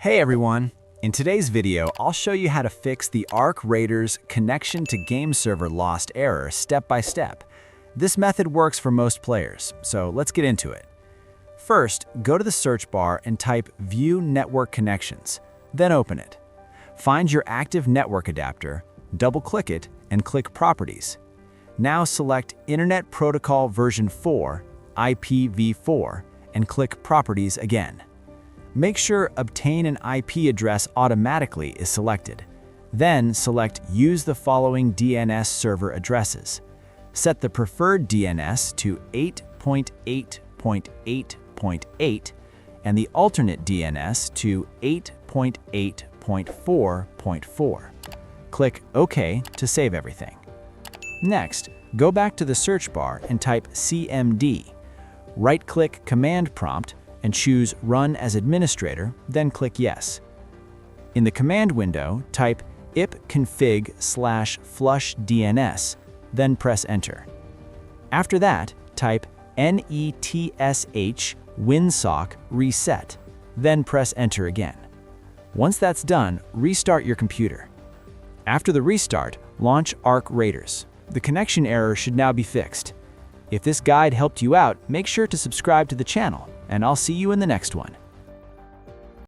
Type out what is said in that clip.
Hey everyone! In today's video, I'll show you how to fix the Arc Raiders connection to game server lost error step by step. This method works for most players, so let's get into it. First, go to the search bar and type View Network Connections, then open it. Find your active network adapter, double-click it, and click Properties. Now select Internet Protocol version 4, IPv4, and click Properties again. Make sure Obtain an IP address automatically is selected. Then select Use the following DNS server addresses. Set the preferred DNS to 8.8.8.8 and the alternate DNS to 8.8.4.4. Click OK to save everything. Next, go back to the search bar and type CMD. Right-click Command Prompt and choose Run as Administrator, then click Yes. In the command window, type ipconfig/flushdns, then press Enter. After that, type netsh winsock reset, then press Enter again. Once that's done, restart your computer. After the restart, launch Arc Raiders. The connection error should now be fixed. If this guide helped you out, make sure to subscribe to the channel, and I'll see you in the next one.